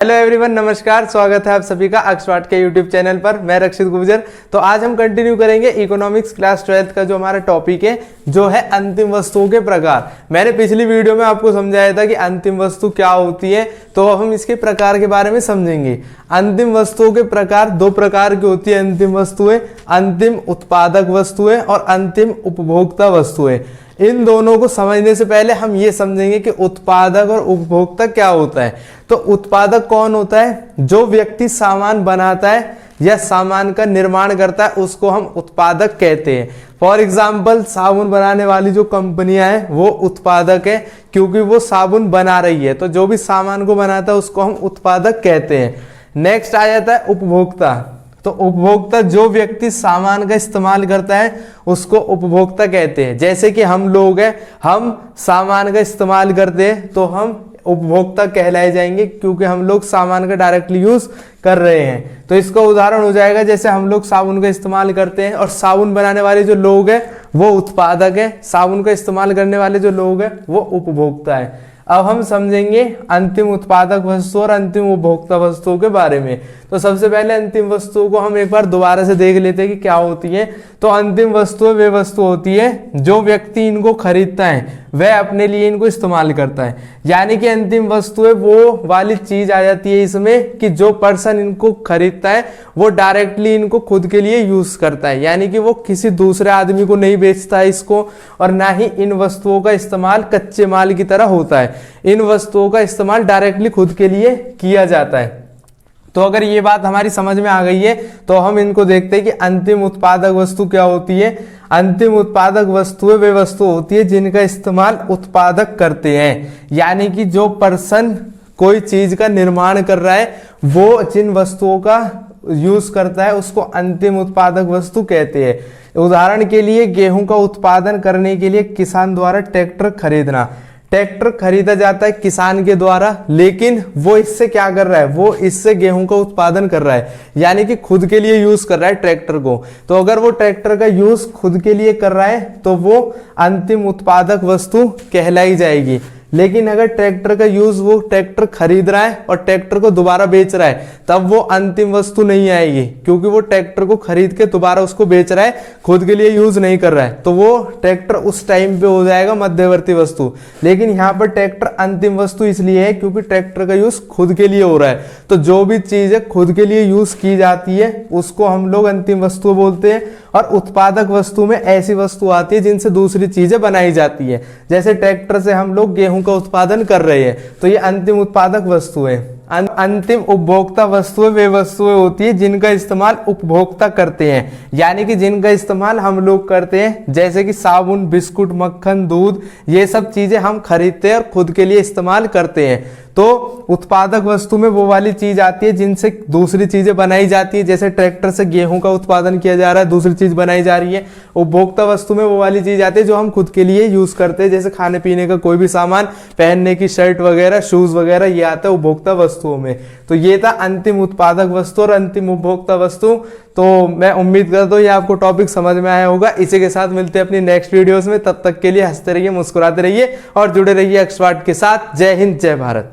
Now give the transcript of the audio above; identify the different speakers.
Speaker 1: Hello everyone, नमस्कार। स्वागत है आप सभी का अक्सवाट के यूट्यूब चैनल पर। मैं रक्षित गुर्जर। तो आज हम कंटिन्यू करेंगे इकोनॉमिक्स क्लास 12th का जो हमारा टॉपिक है, जो है अंतिम वस्तुओं के प्रकार। मैंने पिछली वीडियो में आपको समझाया था कि अंतिम वस्तु क्या होती है, तो हम इसके प्रकार के बारे में समझेंगे। अंतिम वस्तुओं के प्रकार दो प्रकार की होती है अंतिम वस्तुएं, अंतिम उत्पादक वस्तुएं और अंतिम उपभोक्ता वस्तुएं। इन दोनों को समझने से पहले हम ये समझेंगे कि उत्पादक और उपभोक्ता क्या होता है। तो उत्पादक कौन होता है? जो व्यक्ति सामान बनाता है या सामान का निर्माण करता है, उसको हम उत्पादक कहते हैं। फॉर एग्जाम्पल, साबुन बनाने वाली जो कंपनियां हैं वो उत्पादक है, क्योंकि वो साबुन बना रही है। तो जो भी सामान को बनाता है उसको हम उत्पादक कहते हैं। नेक्स्ट आ जाता है उपभोक्ता। तो उपभोक्ता जो व्यक्ति सामान का इस्तेमाल करता है उसको उपभोक्ता कहते हैं। जैसे कि हम लोग हैं, हम सामान का इस्तेमाल करते हैं तो हम उपभोक्ता कहलाए जाएंगे, क्योंकि हम लोग सामान का डायरेक्टली यूज कर रहे हैं। तो इसका उदाहरण हो जाएगा, जैसे हम लोग साबुन का इस्तेमाल करते हैं और साबुन बनाने वाले जो लोग हैं वो उत्पादक है, साबुन का इस्तेमाल करने वाले जो लोग हैं वो उपभोक्ता है। अब हम समझेंगे अंतिम उत्पादक वस्तु और अंतिम उपभोक्ता वस्तुओं के बारे में। तो सबसे पहले अंतिम वस्तुओं को हम एक बार दोबारा से देख लेते हैं कि क्या होती है। तो अंतिम वस्तुएं वे वस्तु होती है जो व्यक्ति इनको खरीदता है वह अपने लिए इनको इस्तेमाल करता है। यानी कि अंतिम वस्तुएं वो वाली चीज आ जाती है इसमें कि जो पर्सन इनको खरीदता है वो डायरेक्टली इनको खुद के लिए यूज करता है, यानी कि वो किसी दूसरे आदमी को नहीं बेचता है इसको, और ना ही इन वस्तुओं का इस्तेमाल कच्चे माल की तरह होता है। इन वस्तुओं का इस्तेमाल डायरेक्टली खुद के लिए किया जाता है। तो अगर ये बात हमारी समझ में आ गई है तो हम इनको देखते हैं कि अंतिम उत्पादक वस्तु क्या होती है। अंतिम उत्पादक वस्तुएं वे वस्तु होती है जिनका इस्तेमाल उत्पादक करते हैं, यानी कि जो पर्सन कोई चीज का निर्माण कर रहा है वो जिन वस्तुओं का यूज करता है उसको अंतिम उत्पादक वस्तु कहते हैं। उदाहरण के लिए, गेहूं का उत्पादन करने के लिए किसान द्वारा ट्रैक्टर खरीदना। ट्रैक्टर खरीदा जाता है किसान के द्वारा, लेकिन वो इससे क्या कर रहा है? वो इससे गेहूं का उत्पादन कर रहा है, यानी कि खुद के लिए यूज कर रहा है ट्रैक्टर को। तो अगर वो ट्रैक्टर का यूज खुद के लिए कर रहा है तो वो अंतिम उत्पादक वस्तु कहलाई जाएगी। लेकिन अगर ट्रैक्टर का यूज वो ट्रैक्टर खरीद रहा है और ट्रैक्टर को दोबारा बेच रहा है, तब वो अंतिम वस्तु नहीं आएगी, क्योंकि वो ट्रैक्टर को खरीद के दोबारा उसको बेच रहा है, खुद के लिए यूज नहीं कर रहा है। तो वो ट्रैक्टर उस टाइम पे हो जाएगा मध्यवर्ती वस्तु। लेकिन यहाँ पर ट्रैक्टर अंतिम वस्तु इसलिए है क्योंकि ट्रैक्टर का यूज खुद के लिए हो रहा है। तो जो भी चीज है खुद के लिए यूज की जाती है उसको हम लोग अंतिम वस्तु बोलते हैं। और उत्पादक वस्तु में ऐसी वस्तु आती है जिनसे दूसरी चीजें बनाई जाती है। जैसे ट्रैक्टर से हम लोग गेहूं का उत्पादन कर रहे हैं, तो ये अंतिम उत्पादक वस्तु है। अंतिम उपभोक्ता वस्तुएं वे वस्तुएं होती है जिनका इस्तेमाल उपभोक्ता करते हैं, यानी कि जिनका इस्तेमाल हम लोग करते हैं। जैसे कि साबुन, बिस्कुट, मक्खन, दूध, ये सब चीजें हम खरीदते हैं और खुद के लिए इस्तेमाल करते हैं। तो उत्पादक वस्तु में वो वाली चीज आती है जिनसे दूसरी चीजें बनाई जाती है। जैसे ट्रैक्टर से गेहूं का उत्पादन किया जा रहा है, दूसरी चीज बनाई जा रही है। उपभोक्ता वस्तु में वो वाली चीज आती है जो हम खुद के लिए यूज करते हैं, जैसे खाने पीने का कोई भी सामान, पहनने की शर्ट वगैरह, शूज वगैरह, ये आता है उपभोक्ता वस्तुओं में। तो ये था अंतिम उत्पादक वस्तु और अंतिम उपभोक्ता वस्तु। तो मैं उम्मीद करता हूँ ये आपको टॉपिक समझ में आया होगा। इसी के साथ मिलते हैं अपनी नेक्स्ट वीडियोस में। तब तक के लिए हंसते रहिए, मुस्कुराते रहिए और जुड़े रहिए अक्सवाट के साथ। जय हिंद, जय भारत।